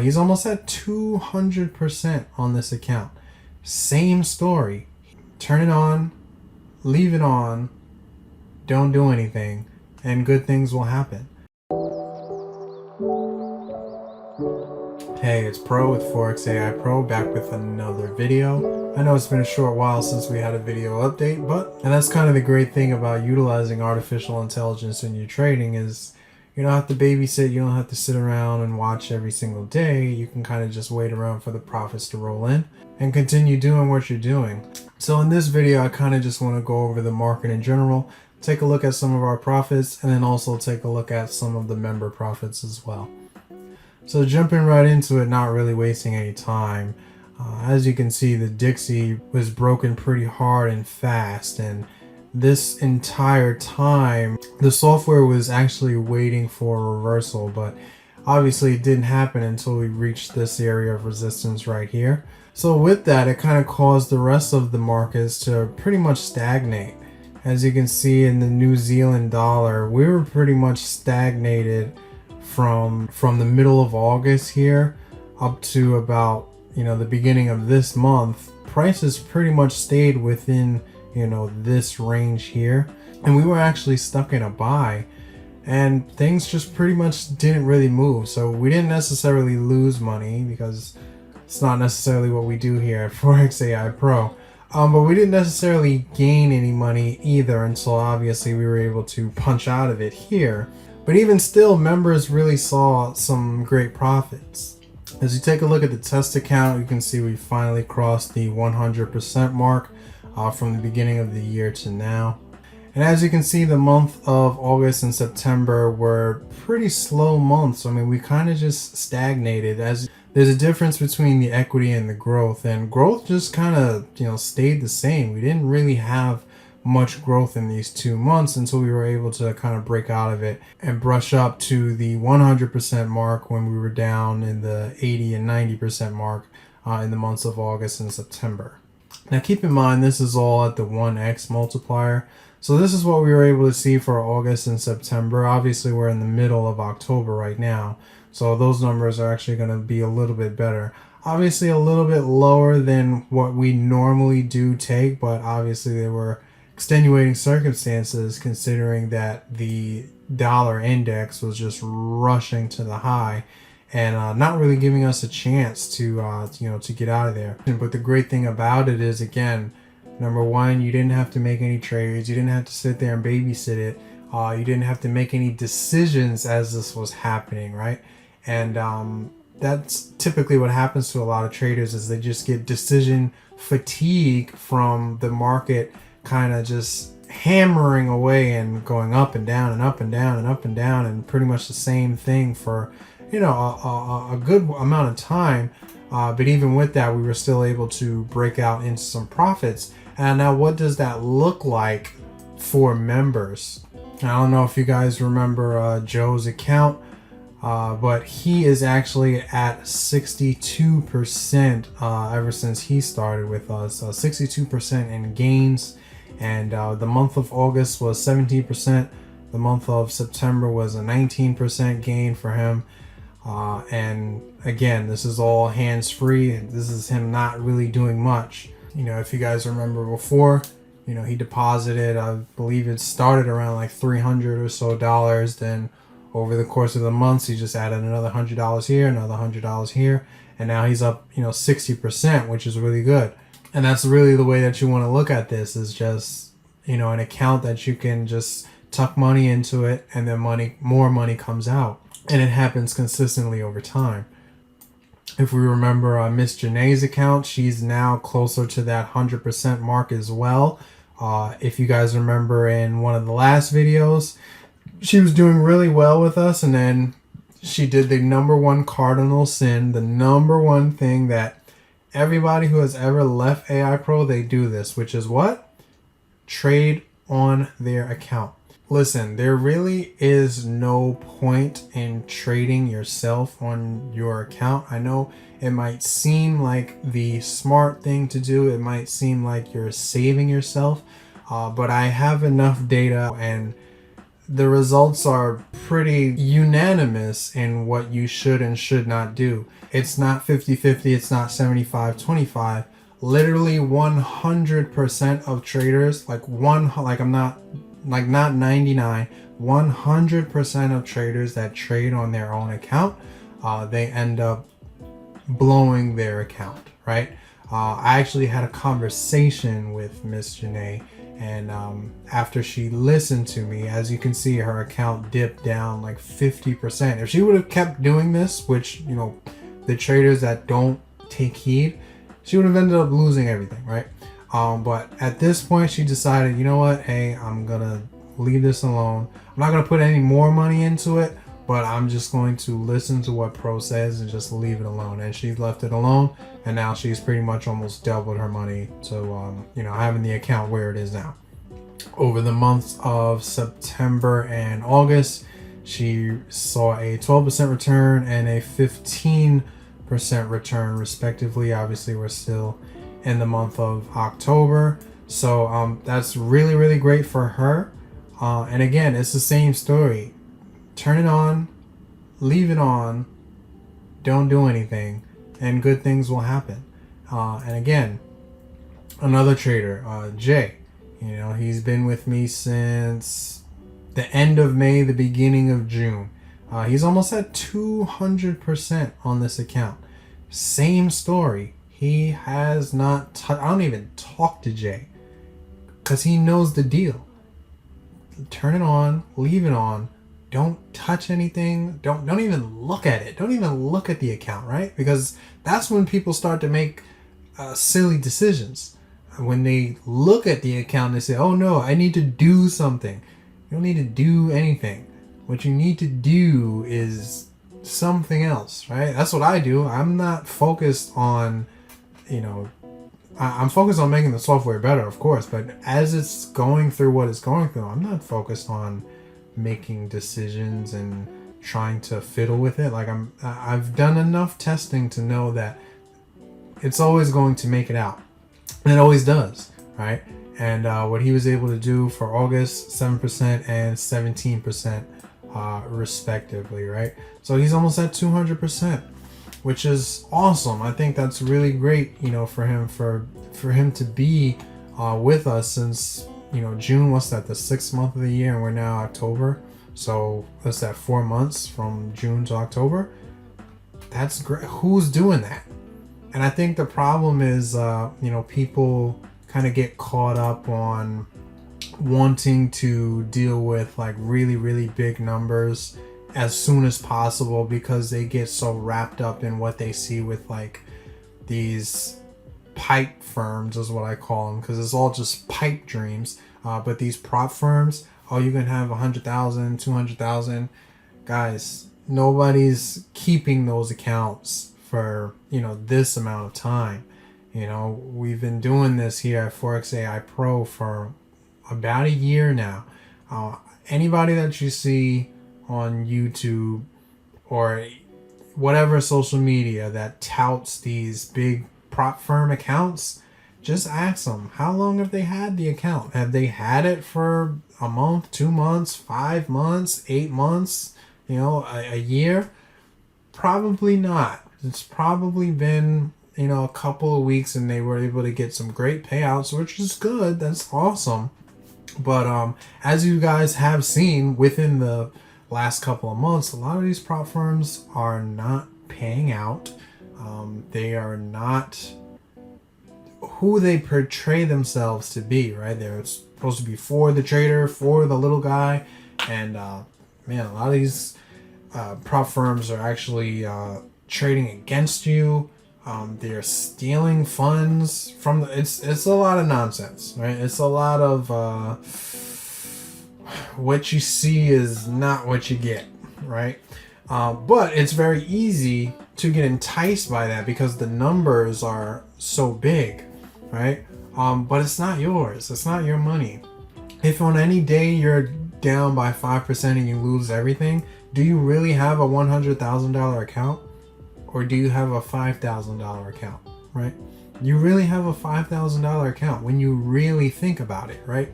He's almost at 200% on this account. Same story. Turn it on, leave it on, don't do anything, and good things will happen. Hey, it's Pro with Forex AI Pro, back with another video. I know it's been a short while since we had a video update, and that's kind of the great thing about utilizing artificial intelligence in your trading is you don't have to babysit, you don't have to sit around and watch every single day. You can kind of just wait around for the profits to roll in and continue doing what you're doing. So in this video, I kind of just want to go over the market in general, take a look at some of our profits, and then also take a look at some of the member profits as well. So jumping right into it, not really wasting any time. As you can see, the Dixie was broken pretty hard and fast, and this entire time the software was actually waiting for a reversal, but obviously it didn't happen until we reached this area of resistance right here. So with that, it kind of caused the rest of the markets to pretty much stagnate. As you can see in the New Zealand dollar, we were pretty much stagnated from the middle of August here up to about the beginning of this month. Prices pretty much stayed within this range here, and we were actually stuck in a buy, and things just pretty much didn't really move. So we didn't necessarily lose money, because it's not necessarily what we do here at Forex AI Pro, but we didn't necessarily gain any money either until obviously we were able to punch out of it here. But even still, members really saw some great profits. As you take a look at the test account, you can see we finally crossed the 100% mark from the beginning of the year to now. And as you can see, the month of August and September were pretty slow months. I mean, we kind of just stagnated. As there's a difference between the equity and the growth, and growth just kind of stayed the same. We didn't really have much growth in these 2 months until we were able to kind of break out of it and brush up to the 100% mark when we were down in the 80 and 90% mark in the months of August and September. Now keep in mind, this is all at the 1x multiplier. So this is what we were able to see for August and September. Obviously we're in the middle of October right now, so those numbers are actually going to be a little bit better. Obviously a little bit lower than what we normally do take, but obviously there were extenuating circumstances considering that the dollar index was just rushing to the high and not really giving us a chance to to get out of there. But the great thing about it is, again, number one, you didn't have to make any trades, you didn't have to sit there and babysit it, you didn't have to make any decisions as this was happening, right? And that's typically what happens to a lot of traders, is they just get decision fatigue from the market kind of just hammering away and going up and down and up and down and up and down, and pretty much the same thing for a good amount of time. But even with that, we were still able to break out into some profits. And now what does that look like for members? I don't know if you guys remember Joe's account, but he is actually at 62% ever since he started with us. 62% in gains. And the month of August was 17%. The month of September was a 19% gain for him. And again, this is all hands-free. This is him not really doing much. If you guys remember before, he deposited, I believe it started around like $300 or so. Then over the course of the months, he just added another $100 here, another $100 here. And now he's up, 60%, which is really good. And that's really the way that you want to look at this, is just, an account that you can just tuck money into it, and then more money comes out. And it happens consistently over time. If we remember Miss Janae's account, she's now closer to that 100% mark as well. If you guys remember in one of the last videos, she was doing really well with us, and then she did the number one cardinal sin, the number one thing that everybody who has ever left AI Pro, they do this, which is what? Trade on their account. Listen, there really is no point in trading yourself on your account. I know it might seem like the smart thing to do. It might seem like you're saving yourself, but I have enough data and the results are pretty unanimous in what you should and should not do. It's not 50-50, it's not 75-25. Literally 100% of traders, like not 99, 100% of traders that trade on their own account, they end up blowing their account, right? I actually had a conversation with Miss Janae, and after she listened to me, as you can see, her account dipped down like 50%. If she would have kept doing this, which, you know, the traders that don't take heed, she would have ended up losing everything, right? But at this point, she decided, you know what? Hey, I'm gonna leave this alone. I'm not gonna put any more money into it, but I'm just going to listen to what Pro says and just leave it alone. And she left it alone, and now she's pretty much almost doubled her money to, you know, having the account where it is now. Over the months of September and August, she saw a 12% return and a 15% return respectively. Obviously, we're still in the month of October, so that's really, really great for her. And again, it's the same story. Turn it on, leave it on, don't do anything, and good things will happen. And again, another trader, Jay, you know, he's been with me since the end of May, the beginning of June. He's almost at 200% on this account. Same story. He has not I don't even talk to Jay because he knows the deal. Turn it on, leave it on. Don't touch anything. Don't even look at it. Don't even look at the account, right? Because that's when people start to make silly decisions. When they look at the account, they say, oh no, I need to do something. You don't need to do anything. What you need to do is something else, right? That's what I do. I'm not focused on, you know, I'm focused on making the software better, of course, but as it's going through what it's going through, I'm not focused on making decisions and trying to fiddle with it. Like I've done enough testing to know that it's always going to make it out. And it always does, right? And what he was able to do for August, 7% and 17% respectively, right? So he's almost at 200%, which is awesome. I think that's really great, you know, for him to be with us since, you know, June. What's that, the 6th month of the year, and we're now October. So what's that, 4 months from June to October? That's great. Who's doing that? And I think the problem is, you know, people kind of get caught up on wanting to deal with like really, really big numbers as soon as possible because they get so wrapped up in what they see with like these pipe firms is what I call them, because it's all just pipe dreams. But these prop firms, oh, you can have 100,000, 200,000. Guys, nobody's keeping those accounts for, you know, this amount of time. You know, we've been doing this here at Forex AI Pro for about a year now. Anybody that you see on YouTube or whatever social media that touts these big prop firm accounts, just ask them, how long have they had the account? Have they had it for a month, 2 months, 5 months, 8 months, you know, a year? Probably not. It's probably been, you know, a couple of weeks and they were able to get some great payouts, which is good. That's awesome. But as you guys have seen within the last couple of months, a lot of these prop firms are not paying out. They are not who they portray themselves to be, right? They're supposed to be for the trader, for the little guy. And man, a lot of these prop firms are actually trading against you. They're stealing funds from it's a lot of nonsense, right? It's a lot of what you see is not what you get, right? But it's very easy to get enticed by that because the numbers are so big, right? But it's not yours. It's not your money. If on any day you're down by 5% and you lose everything, do you really have a $100,000 account? Or do you have a $5,000 account, right? You really have a $5,000 account when you really think about it, right?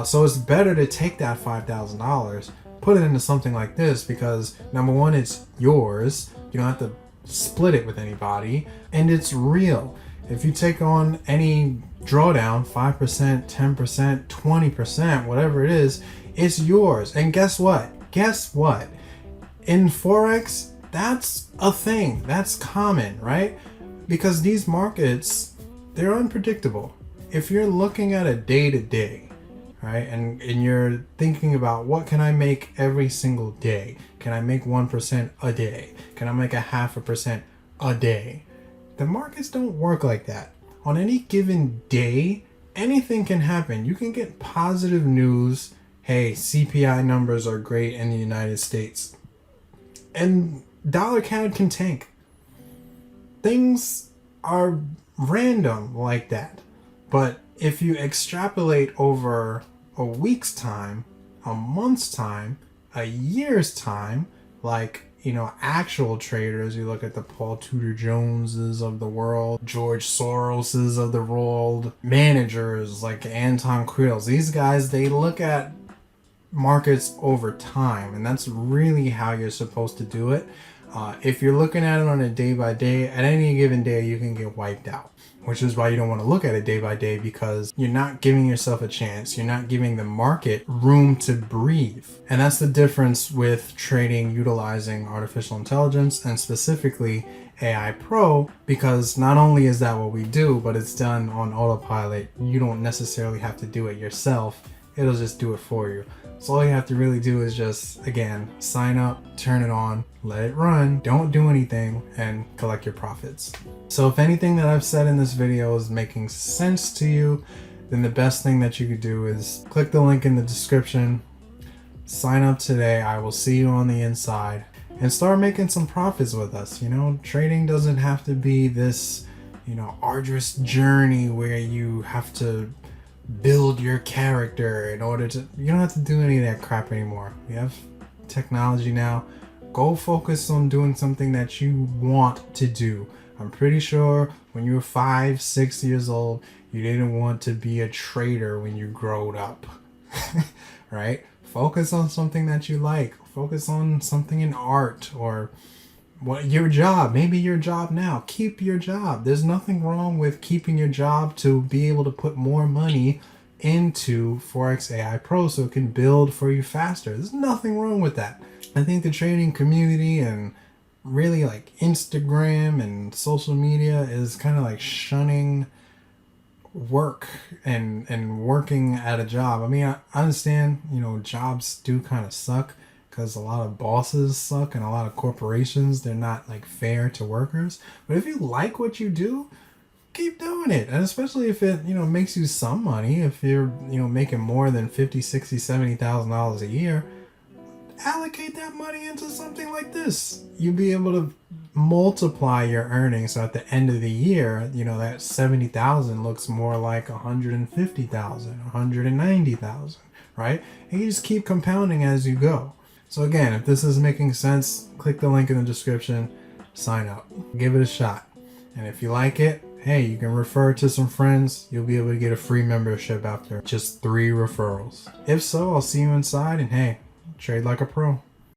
So it's better to take that $5,000 put it into something like this because number one, it's yours. You don't have to split it with anybody, and it's real. If you take on any drawdown, 5%, 10%, 20%, whatever it is, it's yours. And guess what? In Forex, that's a thing. That's common, right? Because these markets, they're unpredictable. If you're looking at a day to day, right, and you're thinking about what can I make every single day? Can I make 1% a day? Can I make 0.5% a day? The markets don't work like that. On any given day, anything can happen. You can get positive news. Hey, CPI numbers are great in the United States. And dollar CAD can tank. Things are random like that. But if you extrapolate over a week's time, a month's time, a year's time, like, actual traders, you look at the Paul Tudor Joneses of the world, George Soroses of the world, managers like Anton Kreils, these guys, they look at markets over time, and that's really how you're supposed to do it. If you're looking at it on a day by day, at any given day you can get wiped out, which is why you don't want to look at it day by day, because you're not giving yourself a chance. You're not giving the market room to breathe. And that's the difference with trading utilizing artificial intelligence, and specifically AI Pro, because not only is that what we do, but it's done on autopilot. You don't necessarily have to do it yourself. It'll just do it for you. So all you have to really do is just, again, sign up, turn it on, let it run, don't do anything, and collect your profits. So if anything that I've said in this video is making sense to you, then the best thing that you could do is click the link in the description, sign up today. I will see you on the inside, and start making some profits with us. Trading doesn't have to be this, arduous journey where you have to build your character in order to, you don't have to do any of that crap anymore. We have technology now. Go focus on doing something that you want to do. I'm pretty sure when you were 5, 6 years old, you didn't want to be a trader when you growed up. Right? Focus on something that you like. Focus on something in art, or your job. Maybe your job now. Keep your job. There's nothing wrong with keeping your job to be able to put more money into Forex AI Pro so it can build for you faster. There's nothing wrong with that. I think the trading community, and really like Instagram and social media, is kind of like shunning work and working at a job. I mean, I understand, jobs do kind of suck, because a lot of bosses suck and a lot of corporations, they're not like fair to workers. But if you like what you do, keep doing it. And especially if it, makes you some money. If you're, making more than $50,000, $60,000, $70,000 a year, allocate that money into something like this. You'll be able to multiply your earnings. So at the end of the year, that 70,000 looks more like 150,000, 190,000, right? And you just keep compounding as you go. So again, if this is making sense, click the link in the description, sign up, give it a shot. And if you like it, hey, you can refer to some friends. You'll be able to get a free membership after just 3 referrals. If so, I'll see you inside, and hey, trade like a pro.